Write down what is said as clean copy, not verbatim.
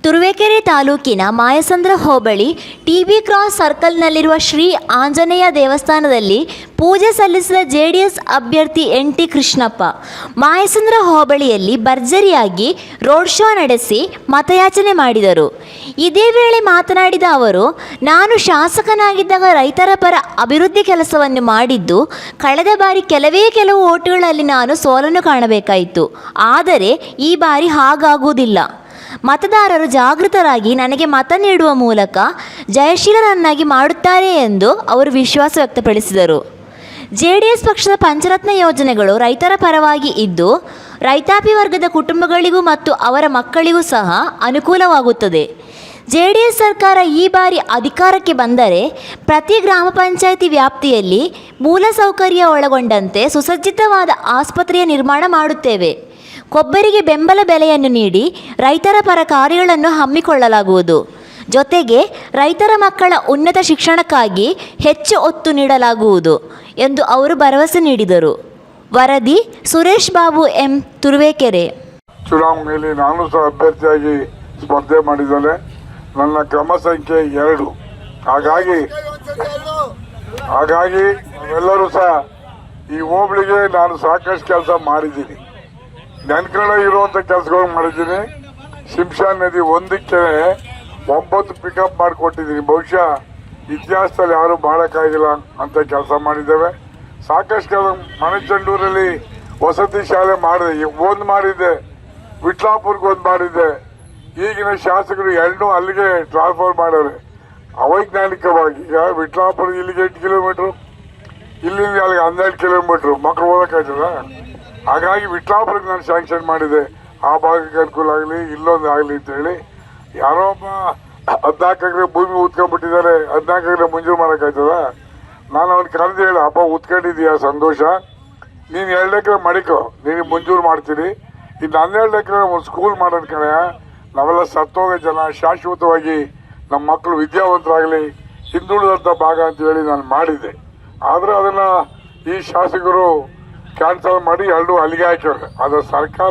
ತುರುವೇಕೆರೆ ತಾಲೂಕಿನ ಮಾಯಸಂದ್ರ ಹೋಬಳಿ TB. Cross ಸರ್ಕಲ್ನಲ್ಲಿರುವ Shri Anjaneya ದೇವಸ್ಥಾನದಲ್ಲಿ ಪೂಜೆ ಸಲ್ಲಿಸಿದ ಜೆಡಿಎಸ್ ಅಭ್ಯರ್ಥಿ ಎನ್.ಟಿ. ಕೃಷ್ಣಪ್ಪ ಮಾಯಸಂದ್ರ ಹೋಬಳಿಯಲ್ಲಿ ಭರ್ಜರಿಯಾಗಿ ರೋಡ್ ಶೋ ನಡೆಸಿ ಮತಯಾಚನೆ ಮಾಡಿದರು. ಇದೇ ವೇಳೆ ಮಾತನಾಡಿದ ಅವರು, ನಾನು ಶಾಸಕನಾಗಿದ್ದಾಗ ರೈತರ ಪರ ಅಭಿವೃದ್ಧಿ ಕೆಲಸವನ್ನು ಮಾಡಿದ್ದು, ಕಳೆದ ಬಾರಿ ಕೆಲವು ಓಟುಗಳಲ್ಲಿ ನಾನು ಸೋಲನ್ನು ಕಾಣಬೇಕಾಯಿತು. ಆದರೆ ಈ ಬಾರಿ ಹಾಗಾಗುವುದಿಲ್ಲ. ಮತದಾರರು ಜಾಗೃತರಾಗಿ ನನಗೆ ಮತ ನೀಡುವ ಮೂಲಕ ಜಯಶೀಲರನ್ನಾಗಿ ಮಾಡುತ್ತಾರೆ ಎಂದು ಅವರು ವಿಶ್ವಾಸ ವ್ಯಕ್ತಪಡಿಸಿದರು. ಜೆಡಿಎಸ್ ಪಕ್ಷದ ಪಂಚರತ್ನ ಯೋಜನೆಗಳು ರೈತರ ಪರವಾಗಿ ಇದ್ದು, ರೈತಾಪಿ ವರ್ಗದ ಕುಟುಂಬಗಳಿಗೂ ಮತ್ತು ಅವರ ಮಕ್ಕಳಿಗೂ ಸಹ ಅನುಕೂಲವಾಗುತ್ತದೆ. ಜೆಡಿಎಸ್ ಸರ್ಕಾರ ಈ ಬಾರಿ ಅಧಿಕಾರಕ್ಕೆ ಬಂದರೆ ಪ್ರತಿ ಗ್ರಾಮ ಪಂಚಾಯಿತಿ ವ್ಯಾಪ್ತಿಯಲ್ಲಿ ಮೂಲಸೌಕರ್ಯ ಒಳಗೊಂಡಂತೆ ಸುಸಜ್ಜಿತವಾದ ಆಸ್ಪತ್ರೆಯ ನಿರ್ಮಾಣ ಮಾಡುತ್ತೇವೆ. ಕೊಬ್ಬರಿಗೆ ಬೆಂಬಲ ಬೆಲೆಯನ್ನು ನೀಡಿ ರೈತರ ಪರ ಕಾರ್ಯಗಳನ್ನು ಹಮ್ಮಿಕೊಳ್ಳಲಾಗುವುದು. ಜೊತೆಗೆ ರೈತರ ಮಕ್ಕಳ ಉನ್ನತ ಶಿಕ್ಷಣಕ್ಕಾಗಿ ಹೆಚ್ಚು ಒತ್ತು ನೀಡಲಾಗುವುದು ಎಂದು ಅವರು ಭರವಸೆ ನೀಡಿದರು. ವರದಿ ಸುರೇಶ್ ಬಾಬು ಎಂ, ತುರುವೇಕೆರೆ. ಚುನಾವಣೆಯಲ್ಲಿ ನಾನು ಸಹ ಅಭ್ಯರ್ಥಿಯಾಗಿ ಸ್ಪರ್ಧೆ ಮಾಡಿದ್ದೇನೆ. ನನ್ನ ಕ್ರಮ ಸಂಖ್ಯೆ 2. ಹಾಗಾಗಿ ನಾವೆಲ್ಲರೂ ಸಹ ಈ ಹೋಬಳಿಗೆ ನಾನು ಸಾಕಷ್ಟು ಕೆಲಸ ಮಾಡಿದ್ದೀನಿ. ನನ್ನ ಕಡೆ ಇರುವಂಥ ಕೆಲಸಗಳು ಮಾಡಿದ್ದೀನಿ. ಶಿಂಷಾ ನದಿ ಒಂದಕ್ಕೆ 9 ಪಿಕಪ್ ಮಾಡಿಕೊಟ್ಟಿದ್ದೀನಿ. ಬಹುಶಃ ಇತಿಹಾಸದಲ್ಲಿ ಯಾರು ಮಾಡೋಕ್ಕಾಗಿಲ್ಲ ಅಂತ ಕೆಲಸ ಮಾಡಿದ್ದೇವೆ. ಸಾಕಷ್ಟು ಕೆಲಸ ಮಣಚಂಡೂರಲ್ಲಿ ವಸತಿ ಶಾಲೆ ಮಾಡಿದೆ, ಒಂದು ಮಾಡಿದ್ದೆ. ವಿಟ್ಲಾಪುರ್ಗೆ ಒಂದು ಮಾಡಿದ್ದೆ. ಈಗಿನ ಶಾಸಕರು 2 ಅಲ್ಲಿಗೆ ಟ್ರಾನ್ಸ್ಫರ್ ಮಾಡವ್ರೆ ಅವೈಜ್ಞಾನಿಕವಾಗಿ. ಈಗ ವಿಟ್ಲಾಪುರ ಇಲ್ಲಿಗೆ 8 ಕಿಲೋಮೀಟ್ರು, ಇಲ್ಲಿಂದ ಅಲ್ಲಿಗೆ 12 ಕಿಲೋಮೀಟ್ರು. ಮಕ್ಕಳು ಓದಕ್ಕಾಯ್ತದ? ಹಾಗಾಗಿ ವಿಟ್ಲಾಪುರಕ್ಕೆ ನಾನು ಸ್ಯಾಂಕ್ಷನ್ ಮಾಡಿದೆ. ಆ ಭಾಗಕ್ಕೆ ಅನುಕೂಲ ಆಗಲಿ, ಇಲ್ಲೊಂದು ಆಗಲಿ ಅಂತೇಳಿ. ಯಾರೋ ಒಬ್ಬ 14 ಎಕರೆ ಭೂಮಿ ಉತ್ಕೊಂಡ್ಬಿಟ್ಟಿದ್ದಾರೆ, 14 ಎಕರೆ ಮಂಜೂರು ಮಾಡೋಕ್ಕಾಯ್ತದ? ನಾನು ಅವ್ನು ಕರೆದು ಹೇಳಿ, ಅಪ್ಪ ಉತ್ಕೊಂಡಿದ್ದೀಯಾ, ಸಂತೋಷ, ನೀನು 2 ಎಕರೆ ಮಾಡಿಕೊ, ನೀನು ಮಂಜೂರು ಮಾಡ್ತೀನಿ. ಇನ್ನು 12 ಎಕರೆ ಒಂದು ಸ್ಕೂಲ್ ಮಾಡೋದು ಕಡೆ. ನಾವೆಲ್ಲ ಸತ್ತೋಗೋ ಜನ, ಶಾಶ್ವತವಾಗಿ ನಮ್ಮ ಮಕ್ಕಳು ವಿದ್ಯಾವಂತರಾಗಲಿ, ಹಿಂದುಳಿದಂಥ ಭಾಗ ಅಂತ ಹೇಳಿ ನಾನು ಮಾಡಿದ್ದೆ. ಆದರೆ ಅದನ್ನು ಈ ಶಾಸಕರು ಕ್ಯಾನ್ಸಲ್ ಮಾಡಿ 2 ಅಲ್ಲಿಗೆ ಹಾಕಿದ್ದಾರೆ. ಅದರ ಸರ್ಕಾರ